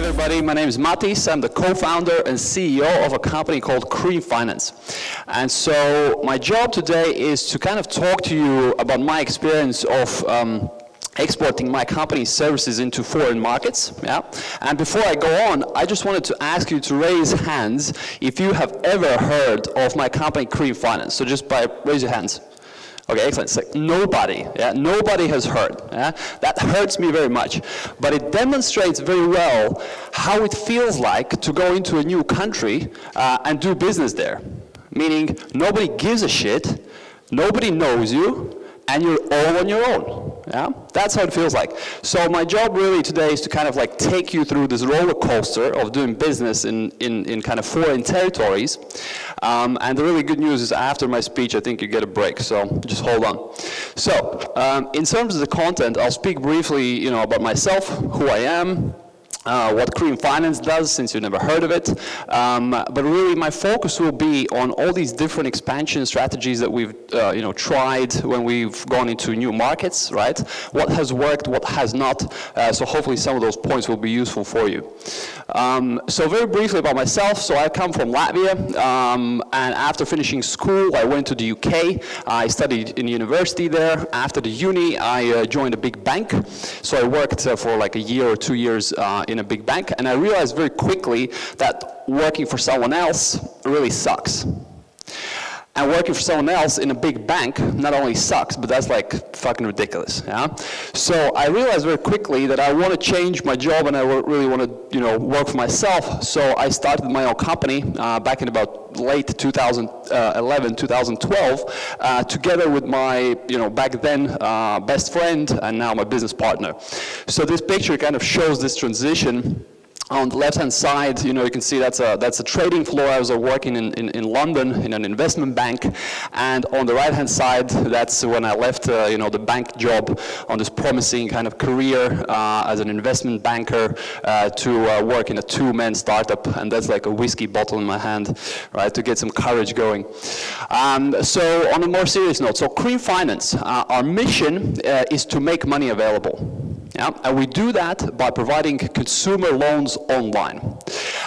everybody, my name is Mattiss. I'm the co-founder and CEO of a company called Cream Finance. And so my job today is to kind of talk to you about my experience of exporting my company's services into foreign markets. Yeah? And before I go on, I just wanted to ask you to raise hands if you have ever heard of my company Cream Finance. So just raise your hands. Okay, excellent. So nobody, yeah, nobody has heard. Yeah? That hurts me very much. But it demonstrates very well how it feels like to go into a new country and do business there. Meaning nobody gives a shit, nobody knows you, and you're all on your own. Yeah? That's how it feels like. So my job really today is to kind of like take you through this roller coaster of doing business in kind of foreign territories. And the really good news is after my speech, I think you get a break, so just hold on. So in terms of the content, I'll speak briefly about myself, who I am, what Cream Finance does, since you've never heard of it. But really my focus will be on all these different expansion strategies that we've tried when we've gone into new markets, right? What has worked, what has not. So hopefully some of those points will be useful for you. So very briefly about myself. So I come from Latvia, and after finishing school, I went to the UK. I studied in university there. After the uni, I joined a big bank. So I worked for like a year or 2 years in a big bank, and I realized very quickly that working for someone else really sucks. And working for someone else in a big bank not only sucks, but that's like fucking ridiculous. Yeah? So I realized very quickly that I want to change my job and I really want to work for myself. So I started my own company back in about late 2011, 2012, together with my back then best friend and now my business partner. So this picture kind of shows this transition. On the left-hand side, you can see that's a trading floor. I was working in London in an investment bank, and on the right-hand side, that's when I left the bank job on this promising kind of career as an investment banker to work in a two-man startup, and that's like a whiskey bottle in my hand, right, to get some courage going. So on a more serious note, so Cream Finance, our mission is to make money available. Yeah, and we do that by providing consumer loans online.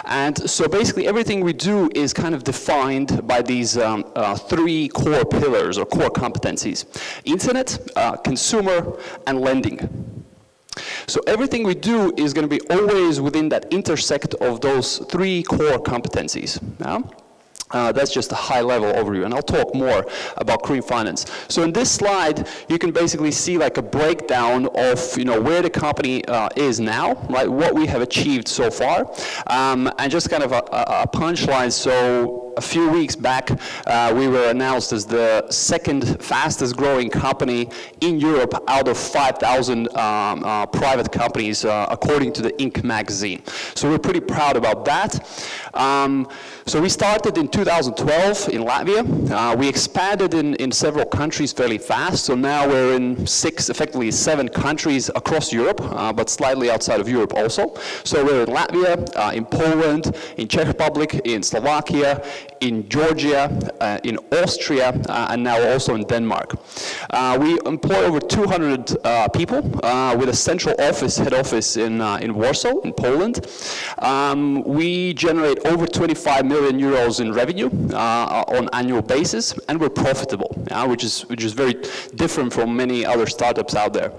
And so basically everything we do is kind of defined by these three core pillars or core competencies: internet, consumer, and lending. So everything we do is going to be always within that intersect of those three core competencies. Yeah? That's just a high-level overview, and I'll talk more about Cream Finance. So in this slide, you can basically see like a breakdown of where the company is now, right? What we have achieved so far, and just kind of a punchline. So a few weeks back, we were announced as the second fastest-growing company in Europe out of 5,000 private companies, according to the Inc. magazine. So we're pretty proud about that. So we started in 2012 in Latvia. We expanded in several countries fairly fast. So now we're in effectively 7 countries across Europe, but slightly outside of Europe also. So we're in Latvia, in Poland, in Czech Republic, in Slovakia, in Georgia, in Austria, and now also in Denmark. We employ over 200 people with a central office, head office in Warsaw, in Poland. We generate over 25 million euros in revenue on annual basis, and we're profitable, which is very different from many other startups out there.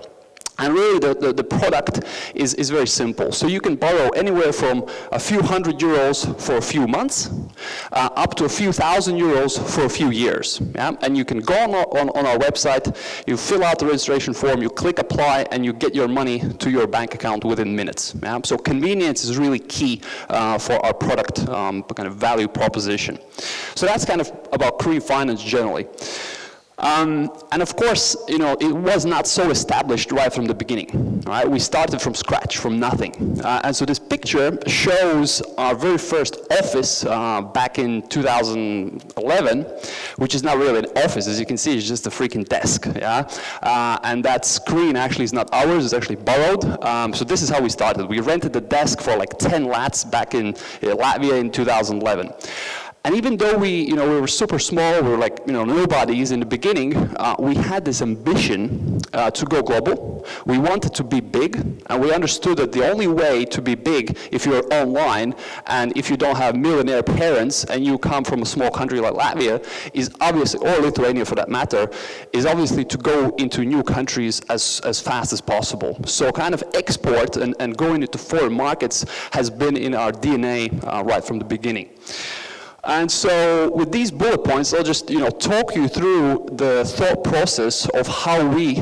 And really, the product is very simple. So you can borrow anywhere from a few hundred euros for a few months, up to a few thousand euros for a few years. Yeah? And you can go on our website, you fill out the registration form, you click apply, and you get your money to your bank account within minutes. Yeah? So convenience is really key for our product kind of value proposition. So that's kind of about Cream Finance generally. And of course, it was not so established right from the beginning. Right? We started from scratch, from nothing. And so this picture shows our very first office back in 2011, which is not really an office. As you can see, it's just a freaking desk. Yeah? And that screen actually is not ours, it's actually borrowed. So this is how we started. We rented the desk for like 10 lats back in Latvia in 2011. And even though we were super small, we were like, nobodies in the beginning, we had this ambition to go global. We wanted to be big, and we understood that the only way to be big, if you're online, and if you don't have millionaire parents, and you come from a small country like Latvia, is obviously, or Lithuania for that matter, is obviously to go into new countries as fast as possible. So kind of export and going into foreign markets has been in our DNA right from the beginning. And so with these bullet points, I'll just talk you through the thought process of how we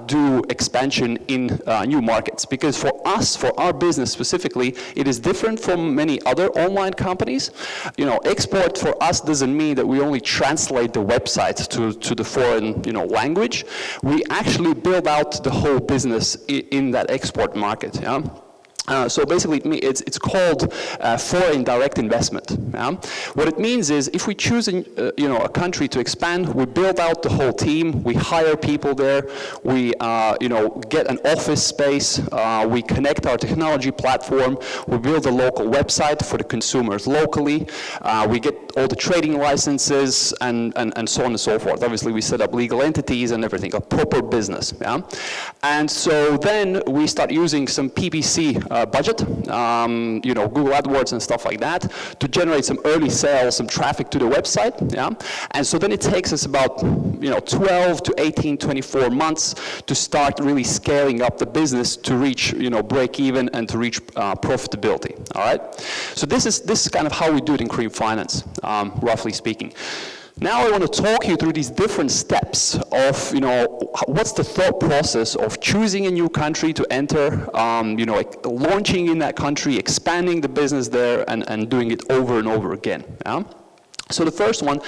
do expansion in new markets. Because for us, for our business specifically, it is different from many other online companies. Export for us doesn't mean that we only translate the website to the foreign language. We actually build out the whole business in that export market. Yeah? So basically, it's called foreign direct investment. Yeah? What it means is, if we choose a country to expand, we build out the whole team, we hire people there, we get an office space, we connect our technology platform, we build a local website for the consumers locally, we get all the trading licenses, and so on and so forth. Obviously, we set up legal entities and everything, a proper business. Yeah? And so then we start using some PPC budget, Google AdWords and stuff like that, to generate some early sales, some traffic to the website. Yeah? And so then it takes us about 12 to 18, 24 months to start really scaling up the business to reach break even and to reach profitability. All right. So this is kind of how we do it in Cream Finance, roughly speaking. Now I want to talk you through these different steps of, what's the thought process of choosing a new country to enter, like launching in that country, expanding the business there, and doing it over and over again. Yeah? So the first one,